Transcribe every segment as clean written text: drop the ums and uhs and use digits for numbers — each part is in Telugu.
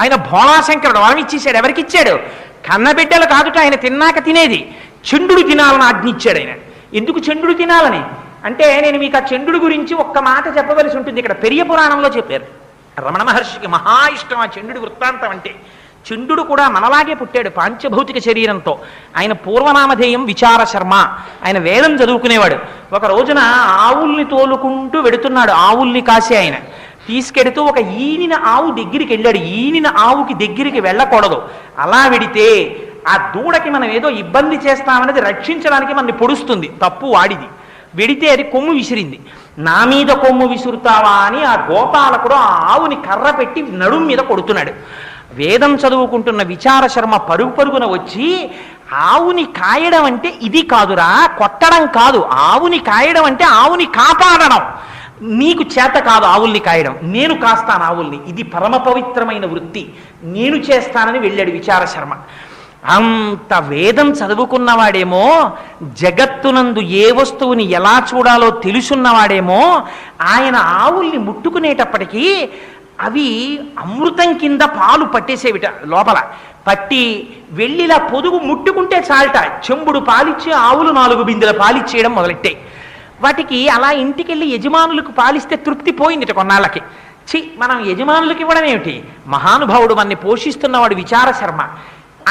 ఆయన భోళాశంకరుడు వరం ఇచ్చేసాడు. ఎవరికి ఇచ్చాడు? కన్నబిడ్డలు కాదుట ఆయన తిన్నాక తినేది. చండుడు తినాలని ఆజ్ఞించాడు ఆయన. ఎందుకు చండుడు తినాలని అంటే, నేను మీకు ఆ చండుడు గురించి ఒక్క మాట చెప్పవలసి ఉంటుంది. ఇక్కడ పెరియ పురాణంలో చెప్పారు. రమణ మహర్షికి మహా ఇష్టం ఆ చండుడి వృత్తాంతం అంటే. చండుడు కూడా మనలాగే పుట్టాడు పాంచభౌతిక శరీరంతో. ఆయన పూర్వనామధేయం విచార శర్మ. ఆయన వేదం చదువుకునేవాడు. ఒక రోజున ఆవుల్ని తోలుకుంటూ వెడుతున్నాడు. ఆవుల్ని కాసే ఆయన తీసుకెడుతూ ఒక ఈనిన ఆవు దగ్గరికి వెళ్ళాడు. ఈనిన ఆవుకి దగ్గరికి వెళ్ళకూడదు. అలా వెడితే ఆ దూడకి మనం ఏదో ఇబ్బంది చేస్తామనేది రక్షించడానికి మనని పొడుస్తుంది. తప్పు వాడిది. వెడితే అది కొమ్ము విసిరింది. నా మీద కొమ్ము విసురుతావా అని ఆ గోపాలకుడు ఆ ఆవుని కర్ర పెట్టి నడుం మీద కొడుతున్నాడు. వేదం చదువుకుంటున్న విచార శర్మ పరుగు పరుగున వచ్చి, ఆవుని కాయడం అంటే ఇది కాదురా, కొట్టడం కాదు. ఆవుని కాయడం అంటే ఆవుని కాపాడడం. నీకు చేత కాదు ఆవుల్ని కాయడం, నేను కాస్తాను ఆవుల్ని. ఇది పరమ పవిత్రమైన వృత్తి, నేను చేస్తానని వెళ్ళాడు విచార శర్మ. అంత వేదం చదువుకున్నవాడేమో, జగత్తునందు ఏ వస్తువుని ఎలా చూడాలో తెలుసున్నవాడేమో, ఆయన ఆవుల్ని ముట్టుకునేటప్పటికీ అవి అమృతం కింద పాలు పట్టేసేవిట. లోపల పట్టి వెళ్ళిలా పొదుగు ముట్టుకుంటే చాలట చెంబుడు పాలిచ్చి ఆవులు 4 బిందెల పాలిచ్చేయడం మొదలెట్టాయి. వాటికి అలా ఇంటికెళ్ళి యజమానులకు పాలిస్తే తృప్తి పోయిందిట కొన్నాళ్ళకి. మనం యజమానులకు ఇవ్వడం ఏమిటి? మహానుభావుడు మనని పోషిస్తున్నవాడు విచార శర్మ.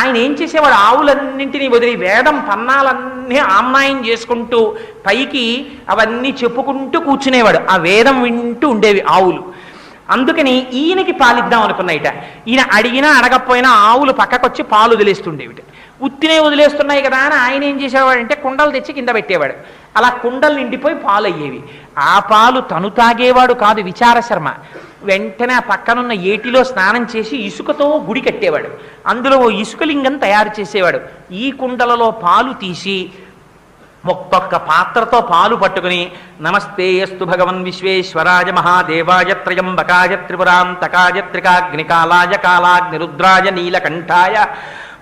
ఆయన ఏం చేసేవాడు? ఆవులన్నింటినీ వదిలి వేదం పన్నాలన్నీ ఆమ్నాయం చేసుకుంటూ పైకి అవన్నీ చెప్పుకుంటూ కూర్చునేవాడు. ఆ వేదం వింటూ ఉండేవి ఆవులు. అందుకని ఈయనకి పాలిద్దాం అనుకున్నాయిట. ఈయన అడిగినా అడగకపోయినా ఆవులు పక్కకొచ్చి పాలు వదిలేస్తుండేవిట. ఉత్తినే వదిలేస్తున్నాయి కదా అని ఆయన ఏం చేసేవాడంటే కుండలు తెచ్చి కింద పెట్టేవాడు. అలా కుండలు నిండిపోయి పాలు అయ్యేవి. ఆ పాలు తను తాగేవాడు కాదు విచార శర్మ. వెంటనే ఆ పక్కనున్న ఏటిలో స్నానం చేసి ఇసుకతో గుడి కట్టేవాడు. అందులో ఓ ఇసుకలింగం తయారు చేసేవాడు. ఈ కుండలలో పాలు తీసి ఒక్కొక్క పాత్రతో పాలు పట్టుకుని, నమస్తే అస్తు భగవన్ విశ్వేశ్వరాయ మహాదేవాయ త్రయంబకాయ త్రిపురాంతకాయ త్రికాగ్నికాలాయ కాలాగ్నిరుద్రాయ నీలకంఠాయ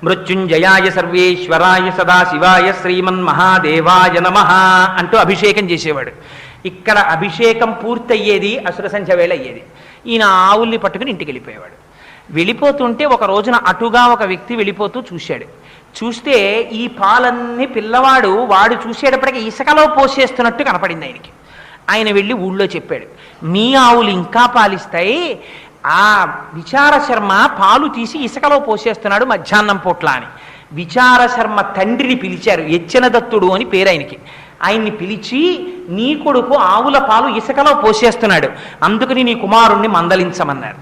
మృత్యుంజయాయ సర్వేశ్వరాయ సదాశివాయ శ్రీమన్మహాదేవాయ నమః అంటూ అభిషేకం చేసేవాడు. ఇక్కడ అభిషేకం పూర్తయ్యేది అసుర సంధ్య వేళ అయ్యేది. ఈయన ఆవుల్ని పట్టుకుని ఇంటికి వెళ్ళిపోయేవాడు. వెళ్ళిపోతుంటే ఒక రోజున అటుగా ఒక వ్యక్తి వెళ్ళిపోతూ చూశాడు. చూస్తే ఈ పాలన్నీ పిల్లవాడు వాడు చూసేటప్పటికీ ఇసుకలో పోసేస్తున్నట్టు కనపడింది ఆయనకి. ఆయన వెళ్ళి ఊళ్ళో చెప్పాడు, మీ ఆవులు ఇంకా పాలిస్తాయి, ఆ విచార శర్మ పాలు తీసి ఇసుకలో పోసేస్తున్నాడు మధ్యాహ్నం పూట్ల అని. విచార శర్మ తండ్రిని పిలిచారు. యచ్చన దత్తుడు అని పేరు ఆయనకి. ఆయన్ని పిలిచి, నీ కొడుకు ఆవుల పాలు ఇసుకలో పోసేస్తున్నాడు, అందుకని నీ కుమారుణ్ణి మందలించమన్నారు.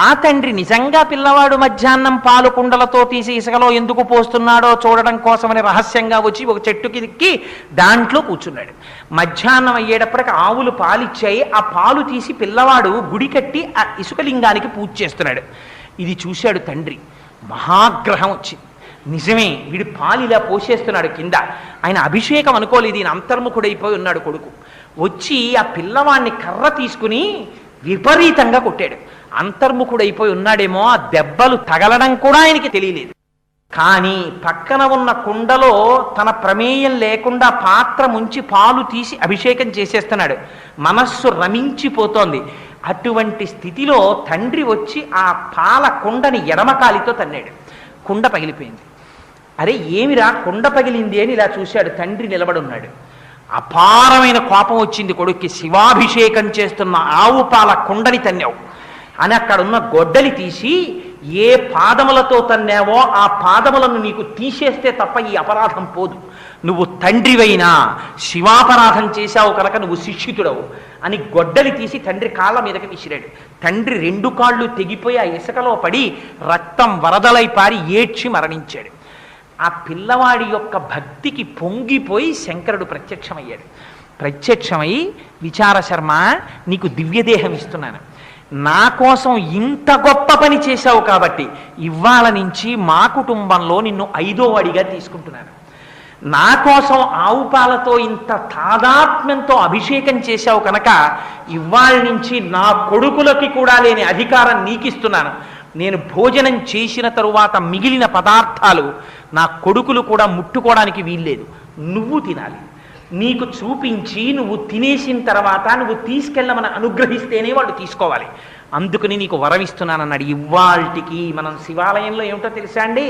ఆ తండ్రి నిజంగా పిల్లవాడు మధ్యాహ్నం పాలు కుండలతో తీసి ఇసుకలో ఎందుకు పోస్తున్నాడో చూడడం కోసమని రహస్యంగా వచ్చి ఒక చెట్టుకి దిక్కి దాంట్లో కూర్చున్నాడు. మధ్యాహ్నం అయ్యేటప్పటికి ఆవులు పాలిచ్చాయి. ఆ పాలు తీసి పిల్లవాడు గుడి కట్టి ఆ ఇసుకలింగానికి పూజ చేస్తున్నాడు. ఇది చూశాడు తండ్రి. మహాగ్రహం వచ్చింది. నిజమే, వీడు పాలు ఇలా పోసేస్తున్నాడు కింద. ఆయన అభిషేకం అనుకోలేదు, ఈయన అంతర్ముఖుడైపోయి ఉన్నాడు కొడుకు. వచ్చి ఆ పిల్లవాడిని కర్ర తీసుకుని విపరీతంగా కొట్టాడు. అంతర్ముఖుడైపోయి ఉన్నాడేమో, ఆ దెబ్బలు తగలడం కూడా ఆయనకి తెలియలేదు. కానీ పక్కన ఉన్న కుండలో తన ప్రమేయం లేకుండా పాత్ర ముంచి పాలు తీసి అభిషేకం చేసేస్తున్నాడు. మనస్సు రమించిపోతోంది. అటువంటి స్థితిలో తండ్రి వచ్చి ఆ పాల కుండని ఎడమకాలితో తన్నాడు. కుండ పగిలిపోయింది. అరే ఏమిరా కుండ పగిలింది అని ఇలా చూశాడు. తండ్రి నిలబడున్నాడు. అపారమైన కోపం వచ్చింది కొడుక్కి. శివాభిషేకం చేస్తున్న ఆవు పాల కుండని తన్నావు అని అక్కడున్న గొడ్డలి తీసి, ఏ పాదములతో తన్నావో ఆ పాదములను నీకు తీసేస్తే తప్ప ఈ అపరాధం పోదు. నువ్వు తండ్రివైనా శివాపరాధం చేశావు కనుక నువ్వు శిక్షితుడవు అని గొడ్డలి తీసి తండ్రి కాళ్ళ మీదకి విసిరాడు. తండ్రి 2 కాళ్ళు తెగిపోయి ఆ ఇసుకలో పడి రక్తం వరదలై పారి ఏడ్చి మరణించాడు. ఆ పిల్లవాడి యొక్క భక్తికి పొంగిపోయి శంకరుడు ప్రత్యక్షమయ్యాడు. ప్రత్యక్షమై, విచార శర్మ, నీకు దివ్యదేహం ఇస్తున్నాను, నా కోసం ఇంత గొప్ప పని చేశావు కాబట్టి ఇవాళ నుంచి మా కుటుంబంలో నిన్ను 5వ వాడిగా తీసుకుంటున్నాను. నా కోసం ఆవు పాలతో ఇంత తాదాత్మ్యంతో అభిషేకం చేశావు కనుక ఇవాళ నుంచి నా కొడుకులకి కూడా లేని అధికారం నీకిస్తున్నాను. నేను భోజనం చేసిన తరువాత మిగిలిన పదార్థాలు నా కొడుకులు కూడా ముట్టుకోవడానికి వీల్లేదు, నువ్వు తినాలి. నీకు చూపించి నువ్వు తినేసిన తర్వాత నువ్వు తీసుకెళ్ళమని అనుగ్రహిస్తేనే వాళ్ళు తీసుకోవాలి. అందుకని నీకు వరం ఇస్తున్నానన్నాడు. ఇవాల్టికి మనం శివాలయంలో ఏమిటో తెలుసా అండి,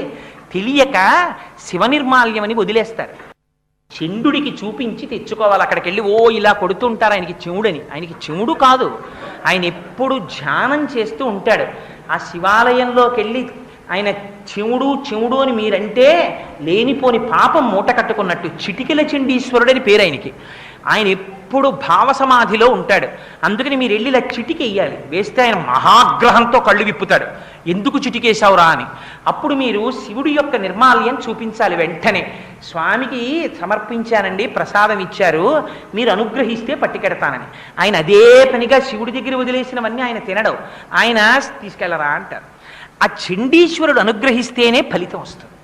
తెలియక శివ నిర్మాల్యం అని వదిలేస్తారు. చండుడికి చూపించి తెచ్చుకోవాలి. అక్కడికి వెళ్ళి ఓ ఇలా కొడుతుంటారు ఆయనకి చెవుడని. ఆయనకి చెవుడు కాదు, ఆయన ఎప్పుడు ధ్యానం చేస్తూ ఉంటాడు. ఆ శివాలయంలోకి వెళ్ళి ఆయన చెవుడు చెవుడు అని మీరంటే లేనిపోని పాపం మూట కట్టుకున్నట్టు. చిటికెల చండీశ్వరుడని పేరు ఆయనకి. ఆయన ఎప్పుడు భావసమాధిలో ఉంటాడు. అందుకని మీరు వెళ్ళి ఇలా చిటికెయ్యాలి. వేస్తే ఆయన మహాగ్రహంతో కళ్ళు విప్పుతాడు. ఎందుకు చిటికేశావురా అని. అప్పుడు మీరు శివుడి యొక్క నిర్మాల్యం చూపించాలి. వెంటనే స్వామికి సమర్పించానండి, ప్రసాదం ఇచ్చారు, మీరు అనుగ్రహిస్తే పట్టుకెడతానని. ఆయన అదే పనిగా శివుడి దగ్గర వదిలేసినవన్నీ ఆయన తినడం. ఆయన తీసుకెళ్ళరా అంటారు. ఆ చండీశ్వరుడు అనుగ్రహిస్తేనే ఫలితం వస్తుంది.